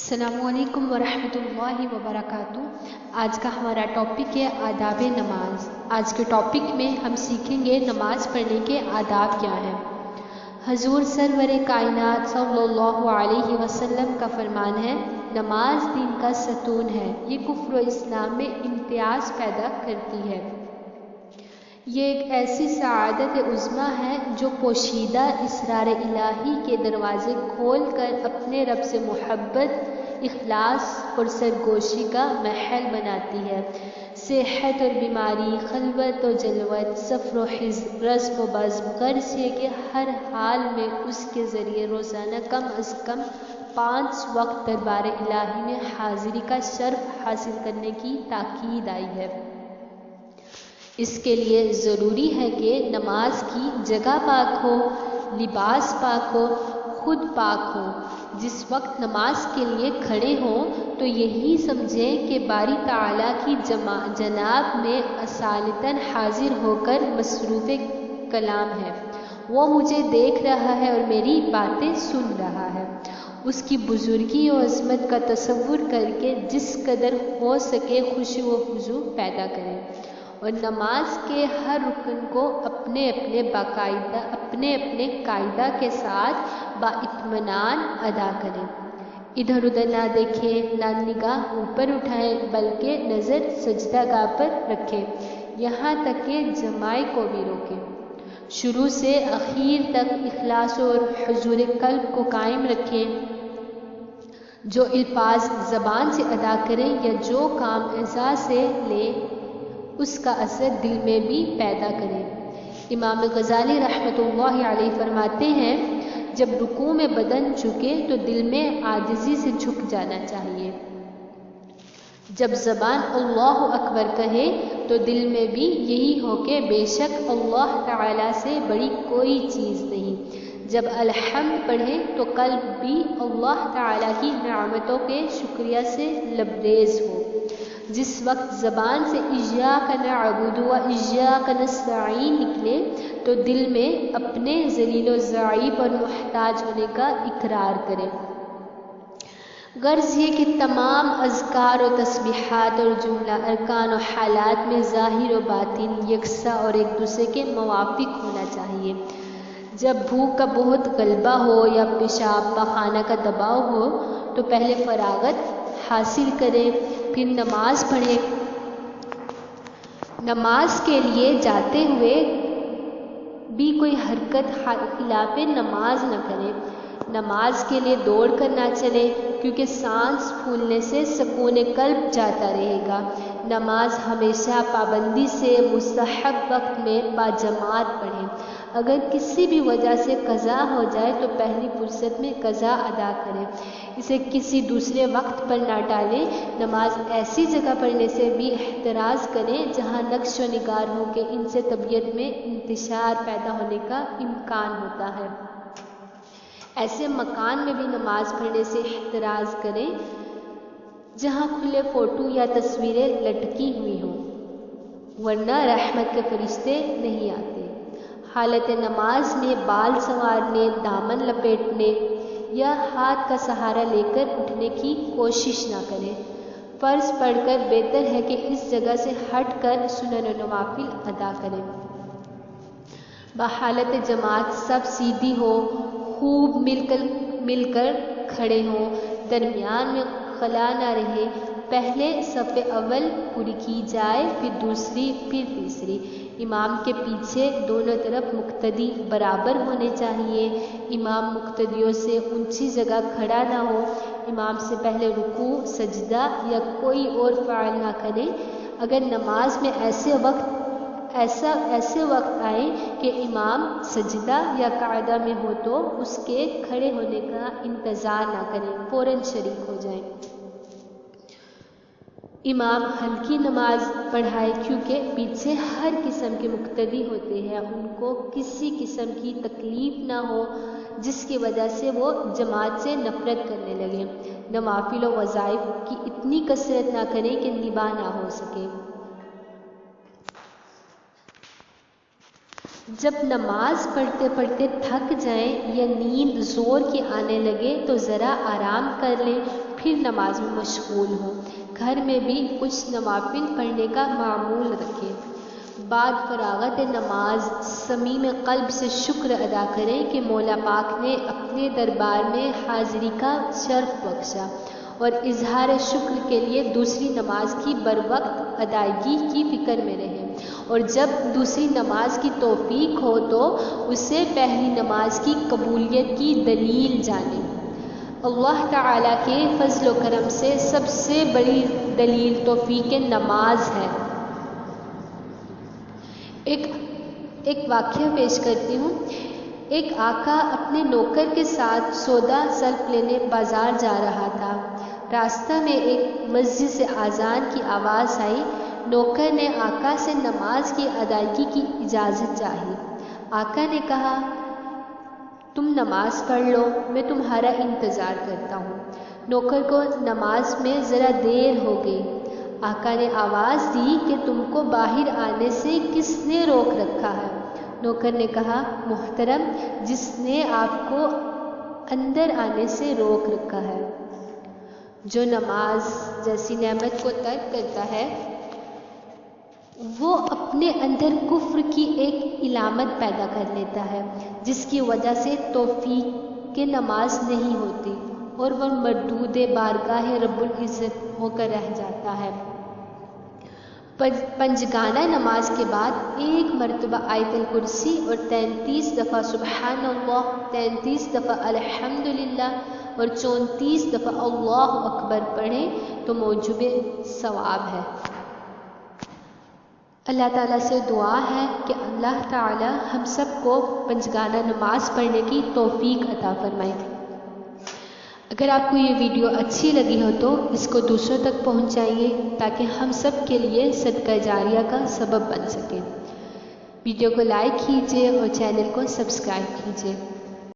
السلام علیکم ورحمۃ اللہ وبرکاتہ۔ آج کا ہمارا ٹاپک ہے آداب نماز۔ آج کے ٹاپک میں ہم سیکھیں گے نماز پڑھنے کے آداب کیا ہیں۔ حضور سرور کائنات صلی اللہ علیہ وسلم کا فرمان ہے، نماز دین کا ستون ہے، یہ کفر و اسلام میں امتیاز پیدا کرتی ہے۔ یہ ایک ایسی سعادت عظمیٰ ہے جو پوشیدہ اسرار الہی کے دروازے کھول کر اپنے رب سے محبت، اخلاص اور سرگوشی کا محل بناتی ہے۔ صحت اور بیماری، خلوت و جلوت، سفر و حضر، رسم و بزم، غرض یہ کہ ہر حال میں اس کے ذریعے روزانہ کم از کم 5 وقت دربار الہی میں حاضری کا شرف حاصل کرنے کی تاکید آئی ہے۔ اس کے لیے ضروری ہے کہ نماز کی جگہ پاک ہو، لباس پاک ہو، خود پاک ہو۔ جس وقت نماز کے لیے کھڑے ہوں تو یہی سمجھیں کہ باری تعالیٰ کی جناب میں اصالتاً حاضر ہو کر مصروف کلام ہے۔ وہ مجھے دیکھ رہا ہے اور میری باتیں سن رہا ہے۔ اس کی بزرگی و عظمت کا تصور کر کے جس قدر ہو سکے خشوع و خضوع پیدا کریں اور نماز کے ہر رکن کو اپنے اپنے قاعدہ کے ساتھ بااطمینان ادا کریں۔ ادھر ادھر نہ دیکھیں، نہ نگاہ اوپر اٹھائیں، بلکہ نظر سجدہ گاہ پر رکھیں، یہاں تک کہ جماع کو بھی روکیں۔ شروع سے اخیر تک اخلاص اور حضور قلب کو قائم رکھیں۔ جو الفاظ زبان سے ادا کریں یا جو کام اعضاء سے لیں، اس کا اثر دل میں بھی پیدا کریں۔ امام غزالی رحمۃ اللہ علیہ فرماتے ہیں، جب رکوع میں بدن جھکے تو دل میں عاجزی سے جھک جانا چاہیے۔ جب زبان اللہ اکبر کہے تو دل میں بھی یہی ہو کہ بے شک اللہ تعالیٰ سے بڑی کوئی چیز نہیں۔ جب الحمد پڑھے تو قلب بھی اللہ تعالیٰ کی نعمتوں کے شکریہ سے لبریز ہو۔ جس وقت زبان سے ایاک نعبد و ایاک نستعین نکلے تو دل میں اپنے ذلیل و ضعیف اور محتاج ہونے کا اقرار کرے۔ غرض یہ کہ تمام اذکار و تسبیحات اور جملہ ارکان و حالات میں ظاہر و باطن یکساں اور ایک دوسرے کے موافق ہونا چاہیے۔ جب بھوک کا بہت غلبہ ہو یا پیشاب پاخانہ کا دباؤ ہو تو پہلے فراغت حاصل کریں، پھر نماز پڑھیں۔ نماز کے لیے جاتے ہوئے بھی کوئی حرکت خلاف نماز نہ کریں۔ نماز کے لیے دوڑ کر نہ چلیں، کیونکہ سانس پھولنے سے سکون قلب جاتا رہے گا۔ نماز ہمیشہ پابندی سے مستحب وقت میں باجماعت پڑھیں۔ اگر کسی بھی وجہ سے قضا ہو جائے تو پہلی فرصت میں قضا ادا کریں، اسے کسی دوسرے وقت پر نہ ٹالیں۔ نماز ایسی جگہ پڑھنے سے بھی احتراز کریں جہاں نقش و نگار ہو کہ ان سے طبیعت میں انتشار پیدا ہونے کا امکان ہوتا ہے۔ ایسے مکان میں بھی نماز پڑھنے سے احتراز کریں جہاں کھلے فوٹو یا تصویریں لٹکی ہوئی ہوں، ورنہ رحمت کے فرشتے نہیں آتے۔ حالت نماز میں بال سنوارنے، دامن لپیٹنے یا ہاتھ کا سہارا لے کر اٹھنے کی کوشش نہ کریں۔ فرض پڑھ کر بہتر ہے کہ اس جگہ سے ہٹ کر سنن و نوافل ادا کریں۔ بحالت جماعت سب سیدھی ہو، خوب مل کر کھڑے ہوں، درمیان میں خلا نہ رہے۔ پہلے صف اول پوری کی جائے، پھر دوسری، پھر تیسری۔ امام کے پیچھے دونوں طرف مقتدی برابر ہونے چاہیے۔ امام مقتدیوں سے اونچی جگہ کھڑا نہ ہو۔ امام سے پہلے رکوع، سجدہ یا کوئی اور فعل نہ کریں۔ اگر نماز میں ایسے وقت آئے کہ امام سجدہ یا قعدہ میں ہو تو اس کے کھڑے ہونے کا انتظار نہ کریں، فوراً شریک ہو جائیں۔ امام ہلکی نماز پڑھائے، کیونکہ پیچھے ہر قسم کے مقتدی ہوتے ہیں، ان کو کسی قسم کی تکلیف نہ ہو جس کی وجہ سے وہ جماعت سے نفرت کرنے لگیں۔ نوافل و وظائف کی اتنی کثرت نہ کریں کہ نباہ نہ ہو سکے۔ جب نماز پڑھتے پڑھتے تھک جائیں یا نیند زور کی آنے لگے تو ذرا آرام کر لیں، پھر نماز میں مشغول ہوں۔ گھر میں بھی کچھ نوافل پڑھنے کا معمول رکھیں۔ بعد فراغت نماز صمیم قلب سے شکر ادا کریں کہ مولا پاک نے اپنے دربار میں حاضری کا شرف بخشا، اور اظہار شکر کے لیے دوسری نماز کی بروقت ادائیگی کی فکر میں رہیں، اور جب دوسری نماز کی توفیق ہو تو اسے پہلی نماز کی قبولیت کی دلیل جانیں۔ اللہ تعالیٰ کے فضل و کرم سے سب سے بڑی دلیل توفیق نماز ہے۔ ایک واقعہ پیش کرتی ہوں۔ ایک آقا اپنے نوکر کے ساتھ سودا سلف لینے بازار جا رہا تھا۔ راستہ میں ایک مسجد سے اذان کی آواز آئی۔ نوکر نے آقا سے نماز کی ادائیگی کی اجازت چاہی۔ آقا نے کہا، تم نماز پڑھ لو، میں تمہارا انتظار کرتا ہوں۔ نوکر کو نماز میں ذرا دیر ہو گئی۔ آقا نے آواز دی کہ تم کو باہر آنے سے کس نے روک رکھا ہے؟ نوکر نے کہا، محترم، جس نے آپ کو اندر آنے سے روک رکھا ہے۔ جو نماز جیسی نعمت کو ترک کرتا ہے وہ اپنے اندر کفر کی ایک علامت پیدا کر لیتا ہے، جس کی وجہ سے توفیق کے نماز نہیں ہوتی اور وہ مردود بارگاہ رب العزت ہو کر رہ جاتا ہے۔ پنجگانہ نماز کے بعد ایک مرتبہ آیت الکرسی اور 33 دفعہ سبحان اللہ، 33 دفعہ الحمدللہ اور 34 دفعہ اللہ اکبر پڑھیں تو موجب ثواب ہے۔ اللہ تعالیٰ سے دعا ہے کہ اللہ تعالیٰ ہم سب کو پنجگانہ نماز پڑھنے کی توفیق عطا فرمائے۔ اگر آپ کو یہ ویڈیو اچھی لگی ہو تو اس کو دوسروں تک پہنچائیے تاکہ ہم سب کے لیے صدقہ جاریہ کا سبب بن سکے۔ ویڈیو کو لائک کیجیے اور چینل کو سبسکرائب کیجیے۔